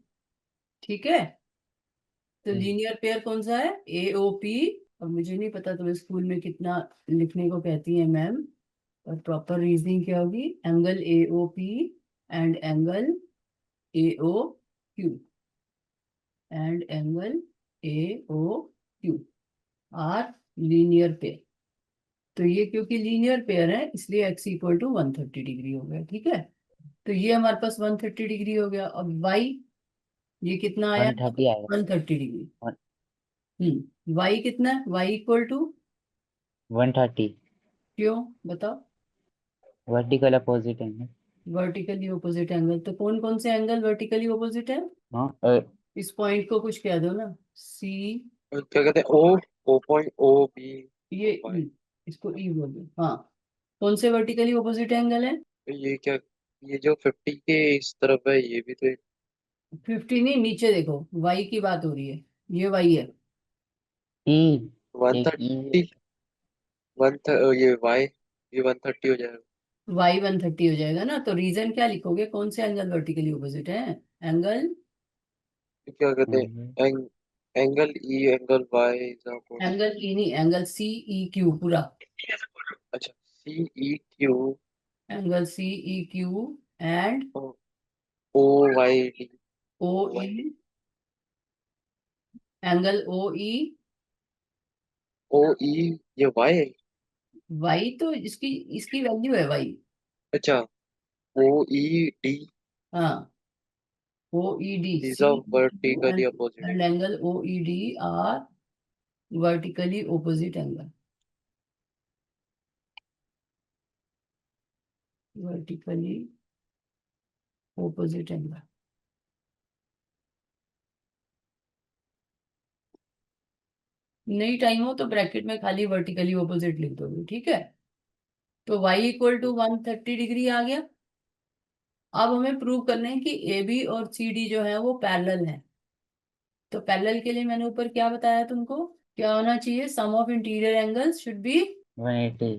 ठीक है। तो हम्म, लीनियर पेयर कौन सा है? ए ओ पी। अब मुझे नहीं पता तुम्हें स्कूल में कितना लिखने को कहती है मैम, और प्रॉपर रीजनिंग क्या होगी? Angle A O P and angle A O Q, and angle A O Q are linear pair. तो ये क्योंकि लीनियर पेयर है इसलिए x इक्वल टू 130 डिग्री हो गया, ठीक है। तो ये हमारे पास 130 डिग्री हो गया। अब y, ये कितना आया? 130 आएगा। 130 डिग्री। वन- y कितना है? y इक्वल टू, 130 क्यों बताओ? वर्टिकल अपोजिट है। वर्टिकली ऑपोजिट एंगल, तो कौन कौन से एंगल वर्टिकली ऑपोजिट है? हाँ इस पॉइंट को कुछ कह दो ना, सी। और क्या कहते हैं, ओ, ओ पॉइंट, ओ बी, ये वाई। इसको ई बोलो, हाँ। कौन से वर्टिकली ऑपोजिट एंगल है? ये क्या, ये जो 50 के इस तरफ है, ये भी तो 50 नहीं, नीचे देखो, y की बात हो रही है, ये y है। ई, एक ई 130, ये वाई, ये 130 हो जाएगा। y 130 हो जाएगा ना। तो रीजन क्या लिखोगे? कौन से एंगल वर्टिकली ऑपोजिट है? एंगल, तो क्या कहते हैं, angle E, angle Y is opposite. Angle E नहीं, एंगल सी ई क्यू पूरा। अच्छा, C E Q, angle C E Q and O Y D, O E, angle O E. O E, ये Y है। Y तो इसकी इसकी value है Y. अच्छा, ओ ई डी हाँ, O E D, is C a Q vertically opposite. And angle O E D are vertically opposite angle, vertically opposite angle. नहीं time हो तो ब्रैकेट में खाली वर्टिकली ऑपोजिट लिख दोगे, ठीक है। तो y इक्वल टू 130 डिग्री आ गया। अब हमें प्रूव करना है कि ए बी और सी डी जो है वो पैरेलल है। तो पैरेलल के लिए मैंने ऊपर क्या बताया तुमको? क्या होना चाहिए? Sum of interior angles should be 180।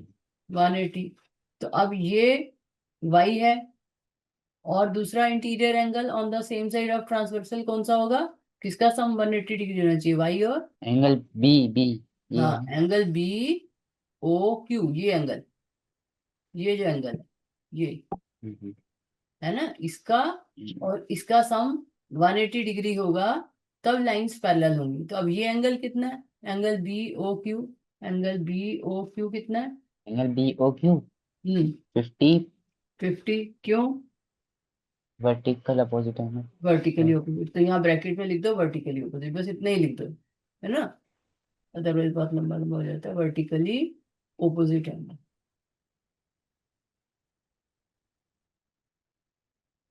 180। तो अब ये y है, और दूसरा interior angle on the same side of transversal कौन सा होगा? किसका सम 180 डिग्री होना चाहिए? y और, एंगल बी बी ये हाँ, है। एंगल बी ओ क्यू, ये एंगल, ये जो एंगल है ये, हम्म, है ना, इसका और इसका सम 180 डिग्री होगा, तब लाइंस पैरेलल होंगी। तो अब ये एंगल कितना है? Angle B O Q, angle B O Q कितना है? Angle B O Q 50 50। क्यों? वर्टिकल अपोजिट वर्टिकली है। ऑपोजिट। तो यहाँ ब्रैकेट में लिख दो वर्टिकली ऑपोजिट, बस इतना ही लिख दो, है ना। अदरवाइज बहुत लंबा लंबा हो जाता है। वर्टिकली ऑपोजिट एंगल,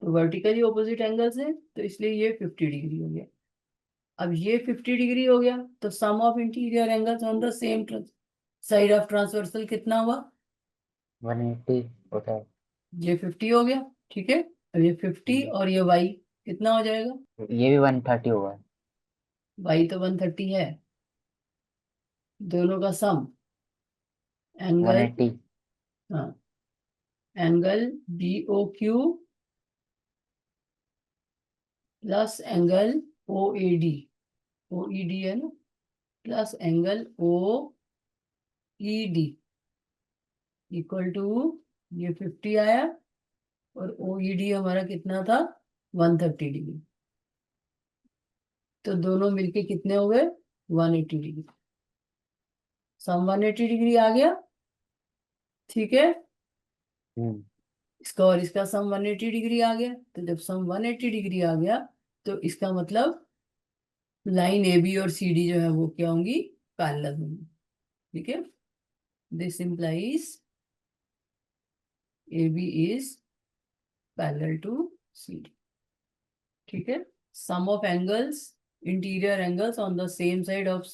तो वर्टिकली ऑपोजिट एंगल्स है तो इसलिए ये 50 डिग्री हो गया। अब ये 50 डिग्री हो गया तो sum of interior angles on the same side of transversal कितना हुआ? 180 होता है। ये 50 हो गया, ठीक है। अब ये 50 हम्म, और ये y कितना हो जाएगा? ये भी 130 होगा। y तो 130 है, दोनों का सम एंगल, 180। हाँ, angle B O Q plus angle O A D, O E D है ना, plus angle O E D equal to, ये 50 आया और ओ ई डी हमारा कितना था, 130 डिग्री। तो दोनों मिलके कितने हो गए, 180 डिग्री। सम 180 डिग्री आ गया, ठीक है। इसका और इसका सम 180 डिग्री आ गया। तो जब सम 180 डिग्री आ गया तो इसका मतलब लाइन ए बी और सी डी जो है वो क्या होंगी, पैरेलल होंगी, ठीक है। This implies A B is parallel to C D, ठीक है। Sum of angles, interior angles on the same side of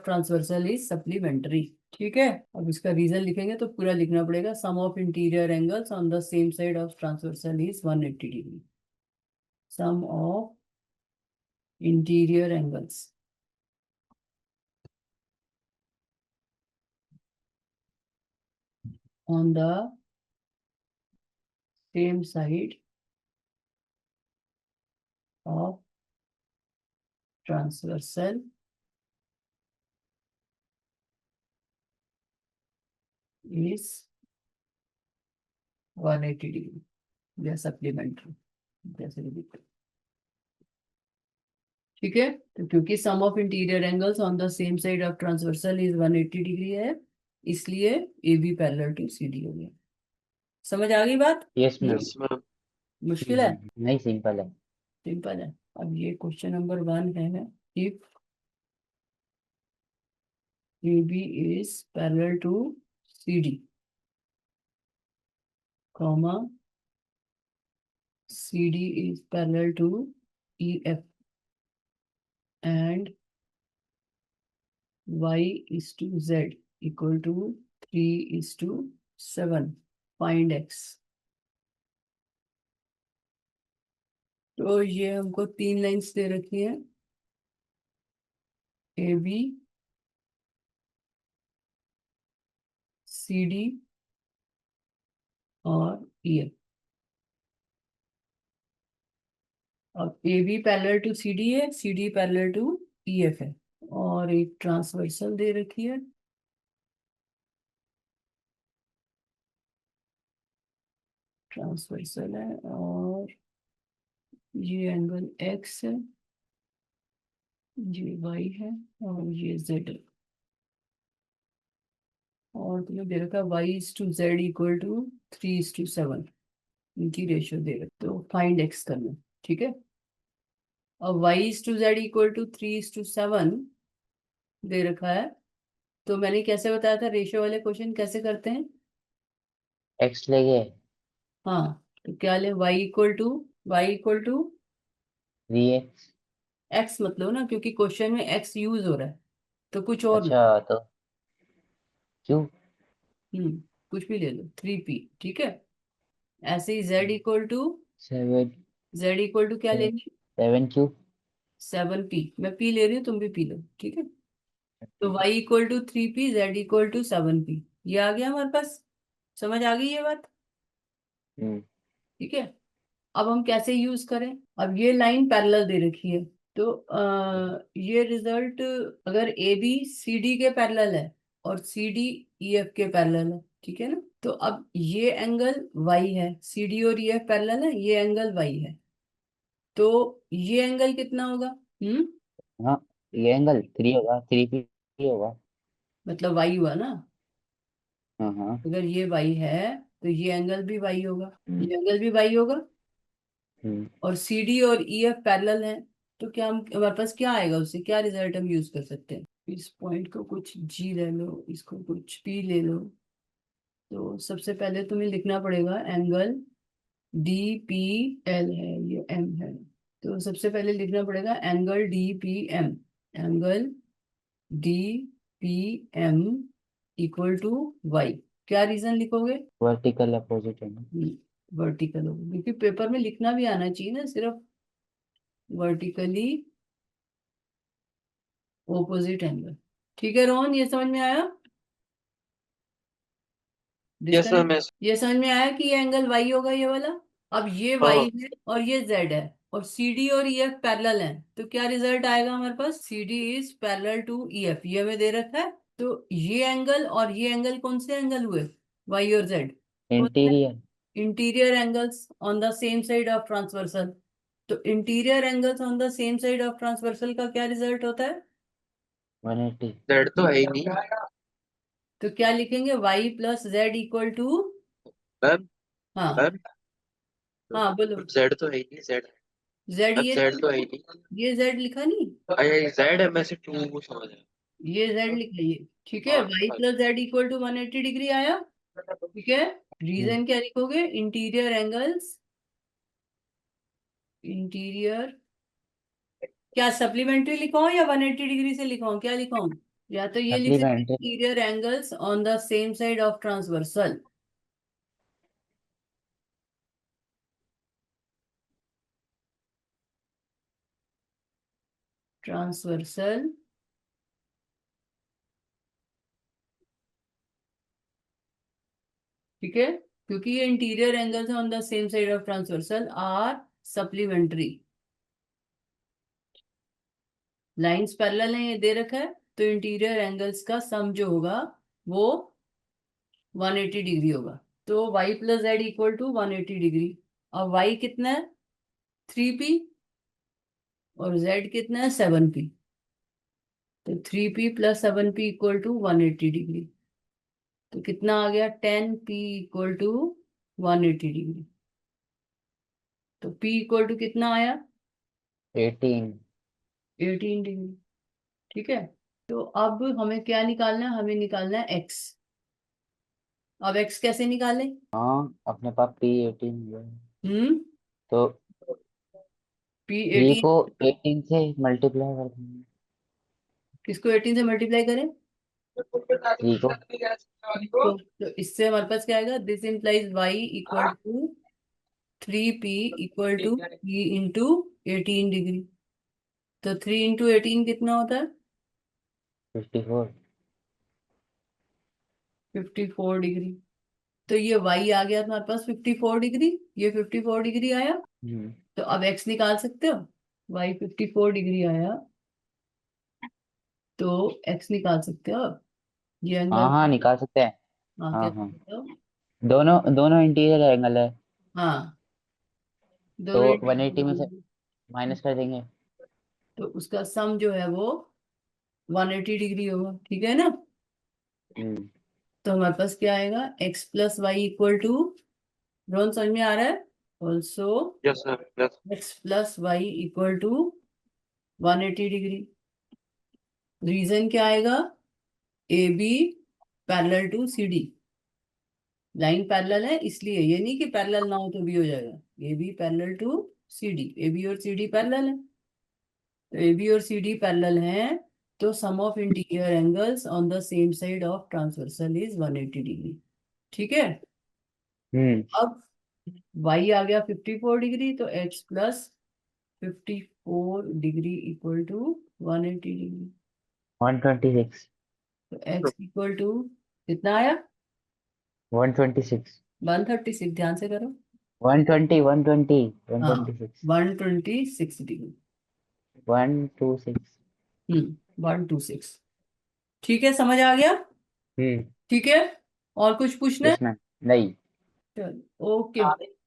transversal is supplementary, ठीक है। अब इसका रीजन लिखेंगे तो पूरा लिखना पड़ेगा। Sum of interior angles on the same side of transversal is 180 degree. Sum of interior angles on the same side of transversal is 180 degree, या सप्लीमेंट्री जैसे भी लिखते हैं, ठीक है। तो क्योंकि sum of interior angles on the same side of transversal is 180 degree है, इसलिए A B parallel to C D हो गया। समझ आ गई बात, यस मैम। Yes ma'am. मुश्किल है, नहीं, सिंपल है। सिंपल है। अब ये क्वेश्चन नंबर 1 है, if A B is parallel to C D, comma CD is parallel to EF and Y is to Z equal to 3 is to 7. Find X. तो ये हमको 3 लाइंस दे रखी है, ए बी सी डी और E F. अब A B parallel to C D है, C D parallel to E F है, और एक ट्रांसवर्सल दे रखी है, ट्रांसवर्सल है, और ये एंगल एक्स है, ये वाई है, और ये जेड है। और तुम्हें दे रखा y is to Z equal to 3:7, इनकी रेशियो दे रखी। तो फाइंड x करना, ठीक है। अब y is to Z equal to 3:7 दे रखा है, तो मैंने कैसे बताया था, रेशियो वाले क्वेश्चन कैसे करते हैं। एक्स लेंगे, हाँ, तो क्या ले, y equal to 3x। x मतलब ना, क्योंकि क्वेश्चन में x यूज हो रहा है, तो कुछ और अच्छा, तो क्यों? कुछ भी ले लो, 3p, ठीक है। ऐसे ही z इक्वल टू 7 क्या लेंगे, 7 क्यों? 7p। मैं p ले रही हूँ, तुम भी पी लो, ठीक है। तो y equal to 3p, z equal to 7p, ये आ गया हमारे पास। समझ आ गई ये बात, हम्म ठीक है। अब हम कैसे यूज करें, अब ये लाइन पैरेलल दे रखी है, तो ये रिजल्ट अगर ए बी सी डी के पैरेलल है और सी डी ई एफ के पैरेलल है, ठीक है ना, तो अब ये एंगल y है, सी डी और ई एफ पैरेलल है, ये एंगल y है, तो ये एंगल कितना होगा, हाँ, ये एंगल 3 होगा, 3p होगा। मतलब y हुआ ना। हाँ हाँ। अगर ये y है तो ये एंगल भी y होगा, हम्म ये एंगल भी y होगा, हम्म और सी डी और ई एफ पैरेलल है, तो क्या हम, हमारे पास क्या आएगा, उससे क्या रिजल्ट हम यूज कर सकते हैं। इस पॉइंट को कुछ जी ले लो, इसको कुछ पी ले लो। तो सबसे पहले तुम्हें लिखना पड़ेगा एंगल डी पी एल है, ये एम है, तो सबसे पहले लिखना पड़ेगा angle D P M, angle D P M equal to Y. क्या रीजन लिखोगे, वर्टिकल अपोजिट है ना। वर्टिकल होगा, क्योंकि पेपर में लिखना भी आना चाहिए ना, सिर्फ वर्टिकली ऑपोजिट एंगल। ठीक है रोहन, ये समझ में आया? यस सर, मैं ये समझ में आया कि ये एंगल वाई होगा ये वाला। अब ये हाँ वाई है और ये जेड है और सी डी और ई एफ पैरेलल है, तो क्या रिजल्ट आएगा हमारे पास? C D is parallel to E F, ये हमें दे रखा है। तो ये एंगल और ये एंगल कौन से एंगल हुए? वाई और Z. Interior interior angles on the same side of transversal. तो interior angles on the same side of transversal का क्या रिजल्ट होता है? 180 जेड तो है ही नहीं तो क्या लिखेंगे? Y plus Z equal to, ma'am. हाँ मैम, हाँ बोलो। जेड तो है ही नहीं, जेड। जेड, मैम ये जेड तो है ही नहीं। ये जेड लिखा नहीं, जेड है, मैं से टू को समझ आया। ये जेड लिखा ये। ठीक है, हाँ Y plus Z equal to 180 degree आया। ठीक है, रीजन क्या लिखोगे? इंटीरियर एंगल्स, इंटीरियर, क्या सप्लीमेंट्री लिखाऊं या 180 डिग्री से लिखाऊं, क्या लिखाऊं? या तो ये लिख सकते supplementary interior angles on the same side of transversal. Transversal ठीक है, क्योंकि ये interior angles on the same side of transversal are supplementary. Lines parallel हैं, ये दे रखा है, तो इंटीरियर एंगल्स का सम जो होगा वो 180 डिग्री होगा। तो y plus Z equal to 180 degree. अब y कितना है? 3p और z कितना है? 7p। तो 3p plus 7p equal to 180 degree. तो कितना आ गया? 10p equal to 180 degree. तो p इक्वल टू कितना आया? 18 18 डिग्री। ठीक है, तो अब हमें क्या निकालना है? हमें निकालना है x। अब x कैसे निकालें? हाँ अपने पास P18 हुआ है। हम्म, तो p 3 18, को 18 से मल्टीप्लाई कर देंगे। किसको 18 से मल्टीप्लाई करें? 3 को तो इससे हमारे पास क्या आएगा? This implies y equal to 3p equal to p into 18 degree. तो 3 इंटू 18 कितना होता है? 54 54 डिग्री। तो ये y आ गया तुम्हारे पास 54 डिग्री, ये 54 डिग्री आया। हम्म तो अब x निकाल सकते हो। y 54 डिग्री आया, तो x निकाल सकते हो अब। ये हाँ एंगल, हाँ निकाल सकते हैं। हाँ हाँ कैसे हाँ बताओ? दोनों दोनों इंटीरियर एंगल है, हाँ, तो दोनों 180 में से इंटीरियर, माइनस कर देंगे। तो उसका सम जो है वो 180 डिग्री होगा। ठीक है ना? हम्म तो हमारे पास क्या आएगा? x plus Y equal to, Rohan समझ में आ रहा है? Also yes sir, yes. x plus Y equal to 180 degree. Reason क्या आएगा? A B parallel to C D. Line parallel है इसलिए, ये नहीं कि पैरेलल ना हो तो भी हो जाएगा। A B parallel to C D, A B और सी डी पैरेलल है। तो ए बी और सी डी पैरेलल हैं, तो sum of interior angles on the same side of transversal is 180 degree. ठीक है, हम्म अब y आ गया 54 डिग्री, तो x plus 54 degree equal to 180 degree. 126 तो x इक्वल टू कितना आया? 126 136, ध्यान से करो। 120 120 हाँ, 126 126 डिग्री। 126 126। ठीक है, समझ आ गया? हम्म ठीक है, और कुछ पूछना है? यस मैम नहीं चलो ओके।